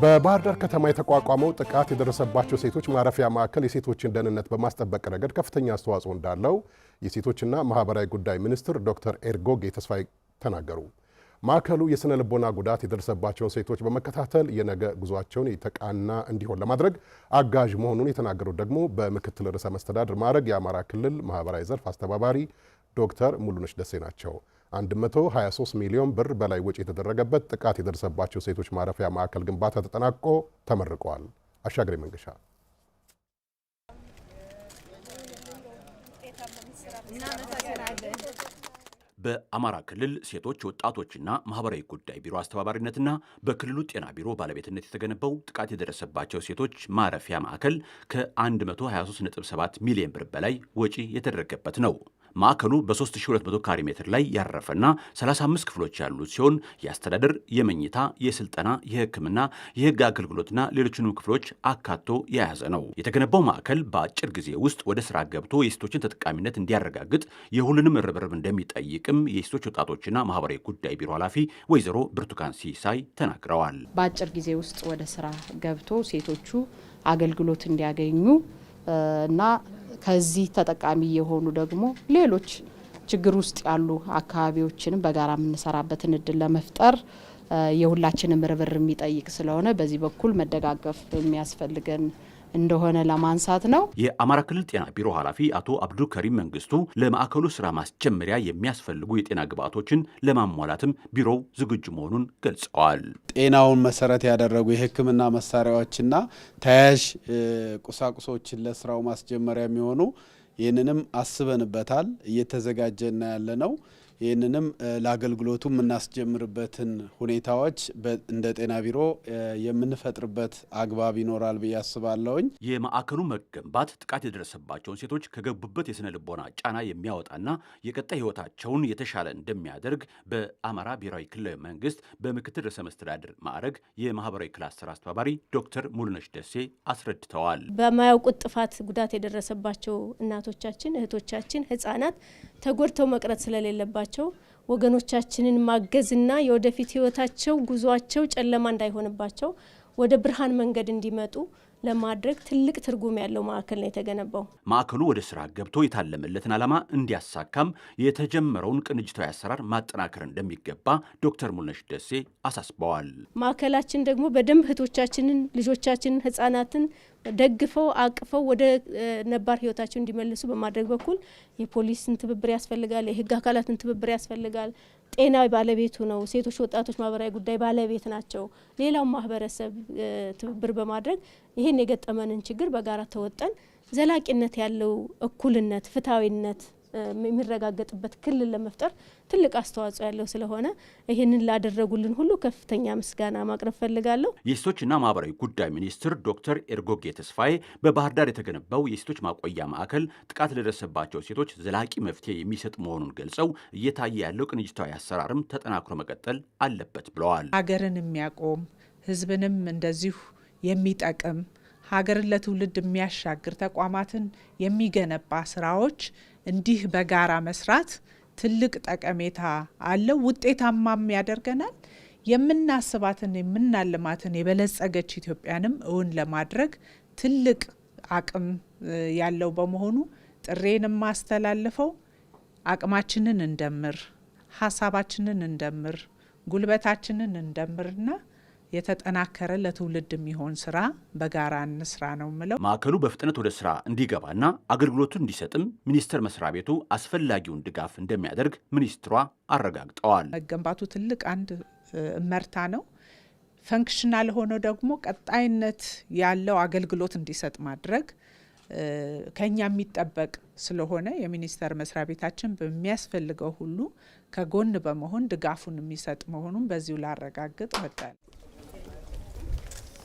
በባህር ዳር ከተማ የተቋቋመው ጥቃት የደረሰባቸው ሴቶች ማረፊያ ማዕከል የሴቶችን ደህንነት በማስጠበቅ ረገድ ከፍተኛ አስተዋጽኦ እንዳለው የሴቶችና ማህበራዊ ጉዳይ ሚኒስትር ዶክተር ኤርጎጌ ተስፋዬ ተናገሩ። ማዕከሉ የስነ ልቦና ጉዳት የደረሰባቸውን ሴቶች በመከታተል የነገ ጉዟቸውን የተቃና እንዲሆን ለማድረግ አጋዥ መሆኑን የተናገሩት ደግሞ በምክትል ርዕሰ መስተዳድር ማዕረግ የአማራ ክልል ማህበራዊ ዘርፍ አስተባባሪ ዶክተር ሙሉነሽ ደሴ ናቸው። 123 ሚሊዮን ብር በላይ ወጪ የተደረገበት ጥቃት የደረሰባቸው ሴቶች ማረፊያ ማዕከል ግንባታ ተጠናቆ ተመርቋል። አሻግሬ መንገሻ በአማራ ክልል ሴቶች ወጣቶችና ማህበራዊ ጉዳይ ቢሮ አስተባባሪነትና በክልሉ ጤና ቢሮ ባለቤትነት የተገነባው ጥቃት የደረሰባቸው ሴቶች ማረፊያ ማዕከል ከ123.7 ሚሊዮን ብር በላይ ወጪ የተደረገበት ነው። ማዕከሉ በ3200 ካሬ ሜትር ላይ ያረፈና 35 ክፍሎች ያሉት ሲሆን የአስተዳደር፣ የመኝታ፣ የስልጠና፣ የሕክምና፣ የህግ አገልግሎትና ሌሎችንም ክፍሎች አካቶ የያዘ ነው። የተገነባው ማዕከል በአጭር ጊዜ ውስጥ ወደ ስራ ገብቶ የሴቶችን ተጠቃሚነት እንዲያረጋግጥ የሁሉንም ርብርብ እንደሚጠይቅም የሴቶች ወጣቶችና ማህበራዊ ጉዳይ ቢሮ ኃላፊ ወይዘሮ ብርቱካን ሲሳይ ተናግረዋል። በአጭር ጊዜ ውስጥ ወደ ስራ ገብቶ ሴቶቹ አገልግሎት እንዲያገኙ እና ከዚህ ተጠቃሚ የሆኑ ደግሞ ሌሎች ችግር ውስጥ ያሉ አካባቢዎችንም በጋራ የምንሰራበትን እድል ለመፍጠር የሁላችንም ርብርብ የሚጠይቅ ስለሆነ በዚህ በኩል መደጋገፍ የሚያስፈልገን እንደሆነ ለማንሳት ነው። የአማራ ክልል ጤና ቢሮ ኃላፊ አቶ አብዱ ከሪም መንግስቱ ለማዕከሉ ስራ ማስጀመሪያ የሚያስፈልጉ የጤና ግብዓቶችን ለማሟላትም ቢሮው ዝግጁ መሆኑን ገልጸዋል። ጤናውን መሰረት ያደረጉ የሕክምና መሳሪያዎችና ተያያዥ ቁሳቁሶችን ለስራው ማስጀመሪያ የሚሆኑ ይህንንም አስበንበታል፣ እየተዘጋጀና ያለ ነው። ይህንንም ለአገልግሎቱ የምናስጀምርበትን ሁኔታዎች እንደ ጤና ቢሮ የምንፈጥርበት አግባብ ይኖራል ብዬ አስባለሁኝ። የማዕከሉ መገንባት ጥቃት የደረሰባቸውን ሴቶች ከገቡበት የስነ ልቦና ጫና የሚያወጣና የቀጣይ ህይወታቸውን የተሻለ እንደሚያደርግ በአማራ ብሔራዊ ክልላዊ መንግስት በምክትል ርዕሰ መስተዳድር ማዕረግ የማህበራዊ ክላስተር አስተባባሪ ዶክተር ሙሉነሽ ደሴ አስረድተዋል። በማያውቁት ጥፋት ጉዳት የደረሰባቸው እናቶቻችን፣ እህቶቻችን፣ ህጻናት ተጎድተው መቅረት ስለሌለባቸው ወገኖቻችንን ማገዝና የወደፊት ህይወታቸው ጉዟቸው ጨለማ እንዳይሆንባቸው ወደ ብርሃን መንገድ እንዲመጡ ለማድረግ ትልቅ ትርጉም ያለው ማዕከል ነው የተገነባው። ማዕከሉ ወደ ስራ ገብቶ የታለመለትን ዓላማ እንዲያሳካም የተጀመረውን ቅንጅታዊ አሰራር ማጠናከር እንደሚገባ ዶክተር ሙሉነሽ ደሴ አሳስበዋል። ማዕከላችን ደግሞ በደንብ እህቶቻችንን፣ ልጆቻችንን፣ ህጻናትን ደግፈው አቅፈው ወደ ነባር ህይወታቸው እንዲመለሱ በማድረግ በኩል የፖሊስን ትብብር ያስፈልጋል፣ የህግ አካላትን ትብብር ያስፈልጋል። ጤና ባለቤቱ ነው። ሴቶች፣ ወጣቶች ማህበራዊ ጉዳይ ባለቤት ናቸው። ሌላው ማህበረሰብ ትብብር በማድረግ ይህን የገጠመንን ችግር በጋራ ተወጠን ዘላቂነት ያለው እኩልነት፣ ፍትሃዊነት የሚረጋገጥበት ክልል ለመፍጠር ትልቅ አስተዋጽኦ ያለው ስለሆነ ይህንን ላደረጉልን ሁሉ ከፍተኛ ምስጋና ማቅረብ ፈልጋለሁ። የሴቶችና ማህበራዊ ጉዳይ ሚኒስትር ዶክተር ኤርጎጌ ተስፋዬ በባህር ዳር የተገነባው የሴቶች ማቆያ ማዕከል ጥቃት ለደረሰባቸው ሴቶች ዘላቂ መፍትሄ የሚሰጥ መሆኑን ገልጸው እየታየ ያለው ቅንጅታዊ አሰራርም ተጠናክሮ መቀጠል አለበት ብለዋል። ሀገርን የሚያቆም ህዝብንም እንደዚሁ የሚጠቅም ሀገርን ለትውልድ የሚያሻግር ተቋማትን የሚገነባ ስራዎች እንዲህ በጋራ መስራት ትልቅ ጠቀሜታ አለው። ውጤታማም ያደርገናል። የምናስባትን የምናልማትን የበለጸገች ኢትዮጵያንም እውን ለማድረግ ትልቅ አቅም ያለው በመሆኑ ጥሬንም ማስተላልፈው አቅማችንን እንደምር፣ ሀሳባችንን እንደምር፣ ጉልበታችንን እንደምርና የተጠናከረ ለትውልድ የሚሆን ስራ በጋራ እንስራ ነው ምለው። ማዕከሉ በፍጥነት ወደ ስራ እንዲገባና አገልግሎቱን እንዲሰጥም ሚኒስቴር መስሪያ ቤቱ አስፈላጊውን ድጋፍ እንደሚያደርግ ሚኒስትሯ አረጋግጠዋል። መገንባቱ ትልቅ አንድ እመርታ ነው። ፈንክሽናል ሆኖ ደግሞ ቀጣይነት ያለው አገልግሎት እንዲሰጥ ማድረግ ከኛ የሚጠበቅ ስለሆነ የሚኒስቴር መስሪያ ቤታችን በሚያስፈልገው ሁሉ ከጎን በመሆን ድጋፉን የሚሰጥ መሆኑን በዚሁ ላረጋግጥ እወዳለሁ።